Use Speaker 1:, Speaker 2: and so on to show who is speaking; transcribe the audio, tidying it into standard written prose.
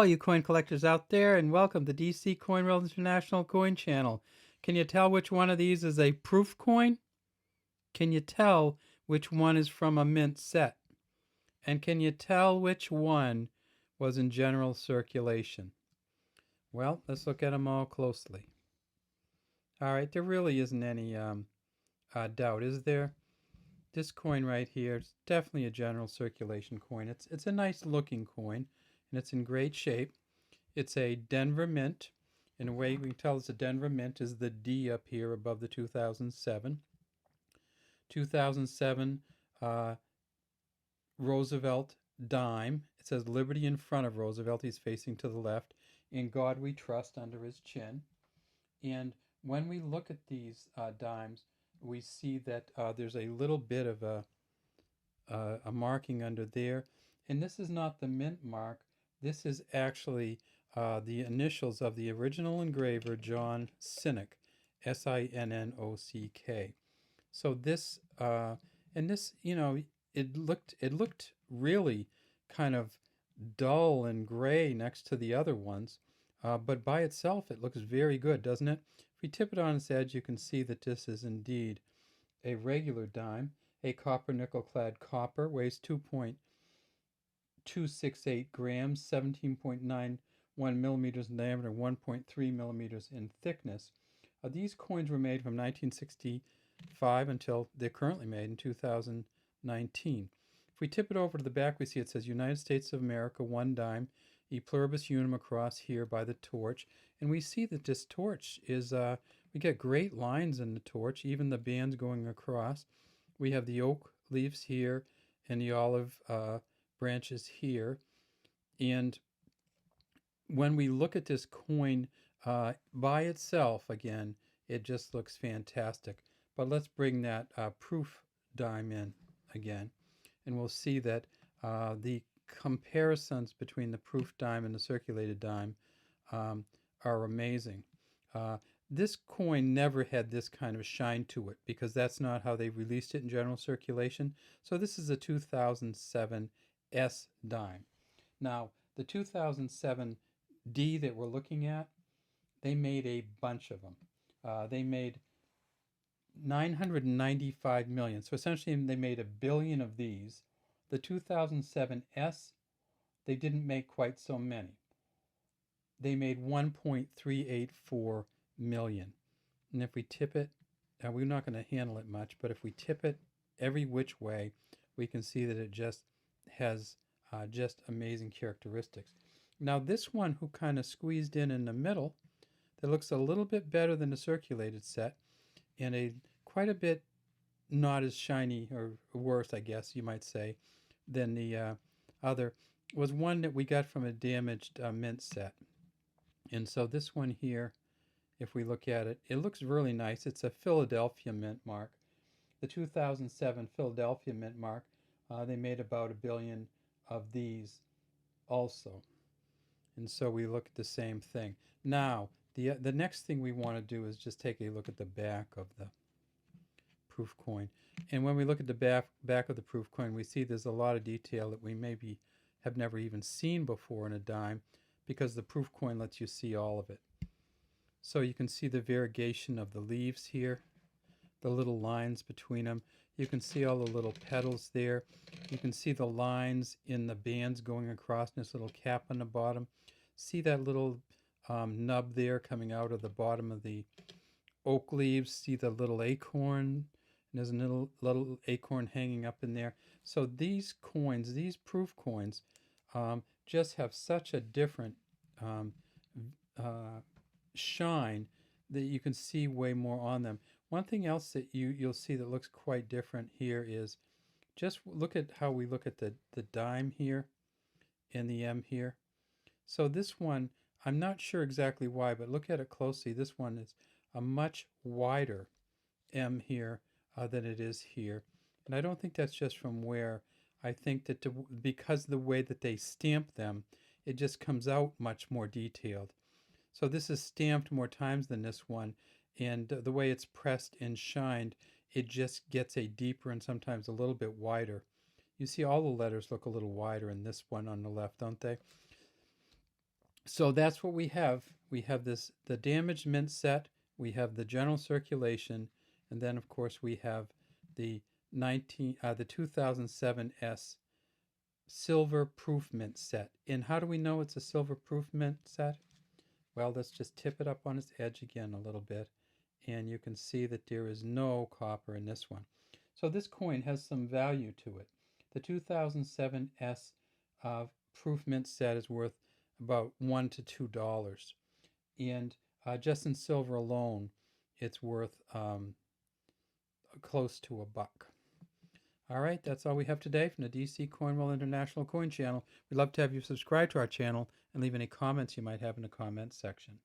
Speaker 1: All you coin collectors out there, and welcome to DC Coin World International Coin Channel. Can you tell which one of these is a proof coin? Can you tell which one is from a mint set? And can you tell which one was in general circulation? Well, let's look at them all closely. All right, there really isn't any doubt, is there? This coin right here is definitely a general circulation coin. It's a nice looking coin, and it's in great shape. It's a Denver mint. In a way, we can tell it's a Denver mint is the D up here above the 2007. 2007 Roosevelt dime. It says Liberty in front of Roosevelt. He's facing to the left. In God We Trust under his chin. And when we look at these dimes, we see that there's a little bit of a marking under there. And this is not the mint mark. This is actually the initials of the original engraver, John Sinnock, Sinnock. So this, and this, it looked really kind of dull and gray next to the other ones, but by itself it looks very good, doesn't it? If we tip it on its edge, you can see that this is indeed a regular dime, a copper nickel clad copper, weighs 2.268 grams, 17.91 millimeters in diameter, 1.3 millimeters in thickness. These coins were made from 1965 until they're currently made in 2019. If we tip it over to the back, we see it says United States of America, 1 dime, e pluribus unum across here by the torch. And we see that this torch is, we get great lines in the torch, even the bands going across. We have the oak leaves here and the olive branches here. And when we look at this coin by itself, again, it just looks fantastic. But let's bring that proof dime in again, and we'll see that the comparisons between the proof dime and the circulated dime are amazing. This coin never had this kind of shine to it because that's not how they released it in general circulation. So this is a 2007 S dime. Now, the 2007 D that we're looking at, they made a bunch of them. They made 995 million. So essentially they made 1 billion of these. The 2007 S, they didn't make quite so many. They made 1.384 million. And if we tip it, we're not going to handle it much, but if we tip it every which way, we can see that it just has just amazing characteristics. Now this one who kind of squeezed in the middle, that looks a little bit better than the circulated set, and quite a bit not as shiny, or worse, I guess you might say, than the other, was one that we got from a damaged mint set. And so this one here, if we look at it, it looks really nice. It's a Philadelphia mint mark. The 2007 Philadelphia mint mark, they made about 1 billion of these also. And so we look at the same thing. Now, the next thing we want to do is just take a look at the back of the proof coin. And when we look at the back of the proof coin, we see there's a lot of detail that we maybe have never even seen before in a dime, because the proof coin lets you see all of it. So you can see the variegation of the leaves here, the little lines between them. You can see all the little petals there. You can see the lines in the bands going across, and this little cap on the bottom. See that little nub there coming out of the bottom of the oak leaves. See the little acorn, and there's a little acorn hanging up in there. So these coins, these proof coins, just have such a different shine that you can see way more on them. One thing else that you'll see that looks quite different here is just look at how we look at the dime here and the M here. So this one, I'm not sure exactly why, but look at it closely. This one is a much wider M here than it is here. And I don't think that's just from wear. I think that because the way that they stamp them, it just comes out much more detailed. So this is stamped more times than this one, and the way it's pressed and shined, it just gets a deeper and sometimes a little bit wider. You see all the letters look a little wider in this one on the left, don't they? So that's what we have. We have this the damaged mint set, we have the general circulation, and then of course we have the 2007 S silver proof mint set. And how do we know it's a silver proof mint set? Well, let's just tip it up on its edge again a little bit, and you can see that there is no copper in this one. So this coin has some value to it. The 2007 S proof mint set is worth about $1 to $2, and just in silver alone, it's worth close to $1. All right, that's all we have today from the DC Cornwall International Coin Channel. We'd love to have you subscribe to our channel and leave any comments you might have in the comments section.